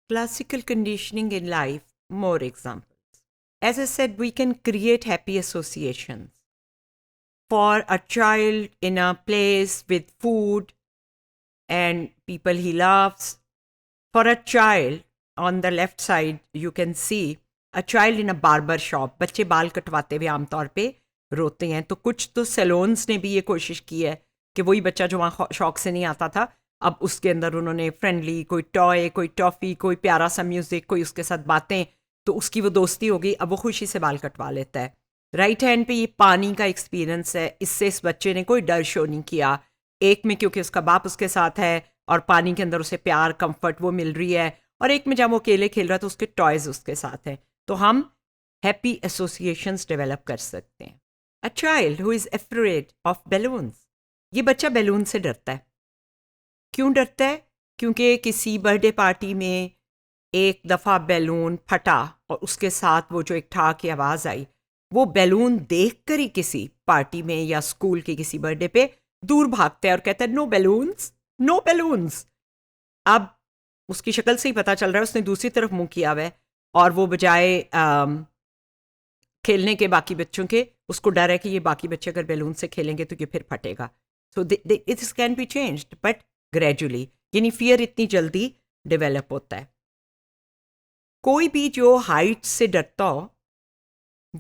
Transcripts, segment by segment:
Classical conditioning in life, more examples. As I said, we can create happy associations. For a child in a place with food and people he loves, for a child on the left side, you can see a child in a barber shop. बच्चे बाल कटवाते हुए आमतौर पे रोते हैं, तो कुछ तो सैलून्स ने भी ये कोशिश की है कि वही बच्चा जो वहाँ शौक से नहीं आता था, अब उसके अंदर उन्होंने फ्रेंडली कोई टॉय, कोई टॉफ़ी, कोई प्यारा सा म्यूज़िक, कोई उसके साथ बातें, तो उसकी वो दोस्ती हो गई, अब वो खुशी से बाल कटवा लेता है. राइट हैंड पे ये पानी का एक्सपीरियंस है, इससे इस बच्चे ने कोई डर शो नहीं किया. एक में क्योंकि उसका बाप उसके साथ है और पानी के अंदर उसे प्यार, कंफर्ट वो मिल रही है, और एक में जब वो अकेले खेल रहा है तो उसके टॉयज उसके साथ हैं. तो हम हैप्पी एसोसिएशंस डेवलप कर सकते हैं. A child who is afraid of balloons, ये बच्चा बैलून से डरता है. क्यों डरता है? क्योंकि किसी बर्थडे पार्टी में एक दफ़ा बैलून फटा और उसके साथ वो जो एक ठा की आवाज़ आई, वो बैलून देख कर ही किसी पार्टी में या स्कूल के किसी बर्थडे पे दूर भागता है और कहता है नो बैलून्स, नो बैलून्स. अब उसकी शक्ल से ही पता चल रहा है उसने दूसरी तरफ मुंह किया हुआ है, और वो बजाय खेलने के बाकी बच्चों के, उसको डर है कि ये बाकी बच्चे अगर बैलून से खेलेंगे तो ये फिर फटेगा. So this can be changed but gradually, यानी फियर इतनी जल्दी डेवलप होता है. कोई भी जो हाइट से डरता हो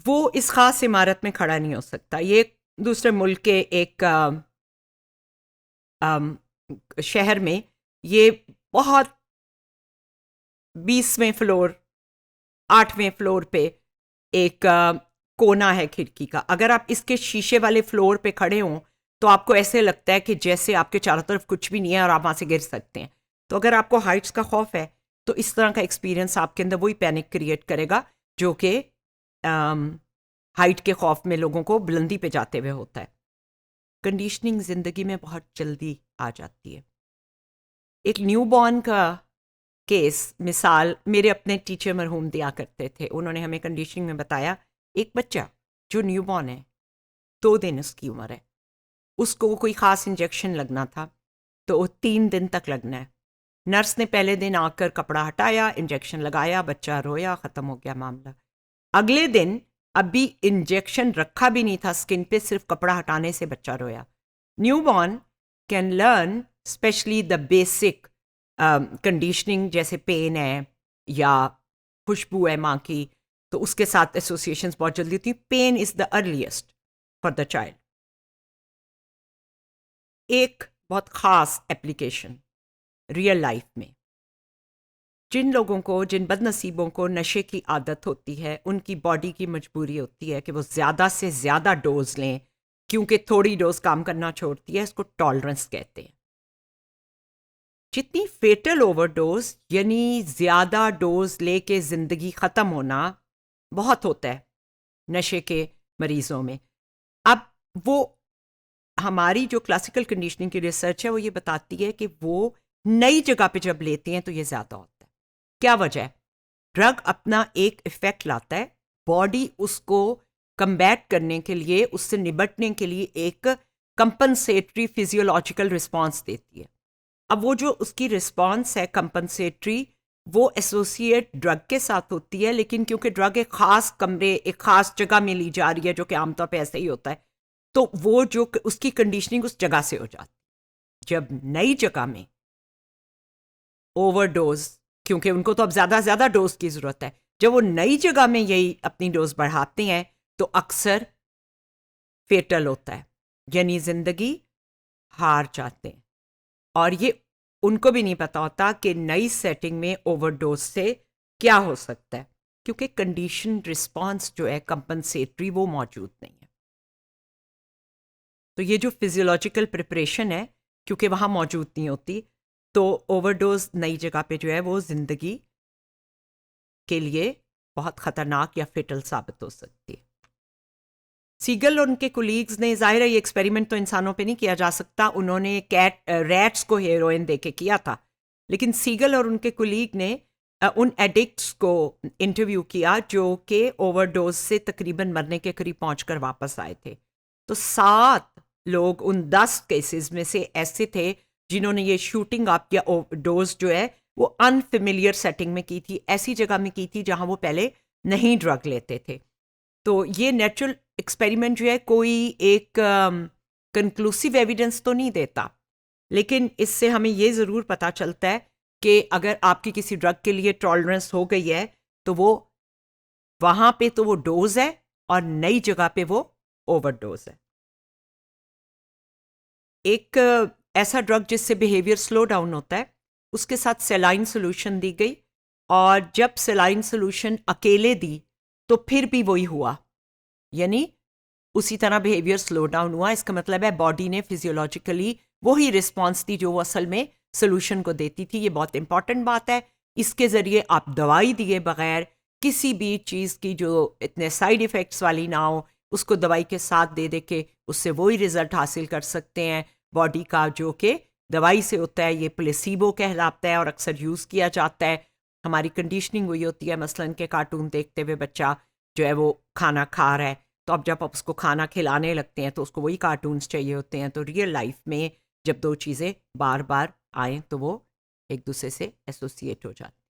वो इस खास इमारत में खड़ा नहीं हो सकता. ये दूसरे मुल्क के एक शहर में ये बहुत 20वें फ्लोर 8वें फ्लोर पे एक कोना है खिड़की का. अगर आप इसके शीशे वाले फ्लोर पे खड़े हों तो आपको ऐसे लगता है कि जैसे आपके चारों तरफ कुछ भी नहीं है और आप वहाँ से गिर सकते हैं. तो अगर आपको हाइट्स का खौफ है तो इस तरह का एक्सपीरियंस आपके अंदर वही पैनिक क्रिएट करेगा जो कि हाइट के खौफ में लोगों को बुलंदी पे जाते हुए होता है. कंडीशनिंग ज़िंदगी में बहुत जल्दी आ जाती है. एक न्यूबॉर्न का केस मिसाल मेरे अपने टीचर मरहूम दिया करते थे. उन्होंने हमें कंडीशनिंग में बताया, एक बच्चा जो न्यूबॉर्न है, 2 दिन उसकी उम्र है, उसको कोई ख़ास इंजेक्शन लगना था तो 3 दिन तक लगना है. नर्स ने पहले दिन आकर कपड़ा हटाया, इंजेक्शन लगाया, बच्चा रोया, ख़त्म हो गया मामला. अगले दिन अभी इंजेक्शन रखा भी नहीं था स्किन पे, सिर्फ कपड़ा हटाने से बच्चा रोया. Newborn can learn specially the basic conditioning, जैसे पेन है या खुशबू है माँ की, तो उसके साथ एसोसिएशंस बहुत जल्दी होती. Pain is the earliest for the child. एक बहुत ख़ास एप्लीकेशन रियल लाइफ में, जिन लोगों को, जिन बदनसीबों को नशे की आदत होती है, उनकी बॉडी की मजबूरी होती है कि वो ज़्यादा से ज़्यादा डोज लें, क्योंकि थोड़ी डोज काम करना छोड़ती है. इसको टॉलरेंस कहते हैं. जितनी फेटल ओवरडोज, यानी ज़्यादा डोज लेके ज़िंदगी ख़त्म होना, बहुत होता है नशे के मरीज़ों में. अब वो हमारी जो क्लासिकल कंडीशनिंग की रिसर्च है वो ये बताती है कि वो नई जगह पे जब लेते हैं तो ये ज़्यादा होता है. क्या वजह है? ड्रग अपना एक इफ़ेक्ट लाता है, बॉडी उसको कम्बैट करने के लिए, उससे निपटने के लिए एक कंपनसेटरी फिजियोलॉजिकल रिस्पॉन्स देती है. अब वो जो उसकी रिस्पॉन्स है कंपनसेटरी, वो एसोसिएट ड्रग के साथ होती है, लेकिन क्योंकि ड्रग एक ख़ास कमरे, एक ख़ास जगह में ली जा रही है, जो कि आमतौर पे ऐसे ही होता है, तो वो जो उसकी कंडीशनिंग उस जगह से हो जाती है. जब नई जगह में ओवरडोज, क्योंकि उनको तो अब ज़्यादा डोज की ज़रूरत है, जब वो नई जगह में यही अपनी डोज बढ़ाते हैं तो अक्सर फेटल होता है, यानी ज़िंदगी हार जाते हैं. और ये उनको भी नहीं पता होता कि नई सेटिंग में ओवरडोज से क्या हो सकता है, क्योंकि कंडीशन रिस्पॉन्स जो है कंपनसेटरी वो मौजूद नहीं है. तो ये जो फिजियोलॉजिकल प्रिपरेशन है, क्योंकि वहाँ मौजूद नहीं होती, तो ओवरडोज नई जगह पे जो है वो ज़िंदगी के लिए बहुत ख़तरनाक या फेटल साबित हो सकती है. सीगल और उनके कुलीग्स ने, ज़ाहिर है ये एक्सपेरिमेंट तो इंसानों पे नहीं किया जा सकता, उन्होंने रैट्स को हेरोइन दे के किया था, लेकिन सीगल और उनके कुलीग ने उन एडिक्ट्स को इंटरव्यू किया जो कि ओवरडोज से तकरीबन मरने के करीब पहुंचकर वापस आए थे. तो 7 लोग उन 10 केसेस में से ऐसे थे जिन्होंने ये शूटिंग अप या डोज जो है वो अनफेमिलियर सेटिंग में की थी, ऐसी जगह में की थी जहाँ वो पहले नहीं ड्रग लेते थे। तो ये नेचुरल एक्सपेरिमेंट जो है कोई एक कंक्लूसिव एविडेंस तो नहीं देता, लेकिन इससे हमें ये ज़रूर पता चलता है कि अगर आपकी किसी ड्रग के लिए टॉलरेंस हो गई है तो वो वहाँ पे तो वो डोज है और नई जगह पे वो ओवरडोज है। एक ऐसा ड्रग जिससे बिहेवियर स्लो डाउन होता है, उसके साथ सेलाइन सोल्यूशन दी गई, और जब सेलाइन सोल्यूशन अकेले दी तो फिर भी वही हुआ, यानी उसी तरह बिहेवियर स्लो डाउन हुआ। इसका मतलब है बॉडी ने फिजियोलॉजिकली वही रिस्पॉन्स दी जो वो असल में सोल्यूशन को देती थी। ये बहुत इंपॉर्टेंट बात है। इसके ज़रिए आप दवाई दिए बगैर किसी भी चीज़ की जो इतने साइड इफ़ेक्ट्स वाली ना हो, उसको दवाई के साथ दे दे के उससे वही रिज़ल्ट हासिल कर सकते हैं बॉडी का जो कि दवाई से होता है। ये प्लेसिबो कहलाता है और अक्सर यूज़ किया जाता है। हमारी कंडीशनिंग हुई होती है, मसलन के कार्टून देखते हुए बच्चा जो है वो खाना खा रहा है, तो अब जब आप उसको खाना खिलाने लगते हैं तो उसको वही कार्टून्स चाहिए होते हैं। तो रियल लाइफ में जब दो चीज़ें बार बार आएँ तो वो एक दूसरे से एसोसिएट हो जाती हैं।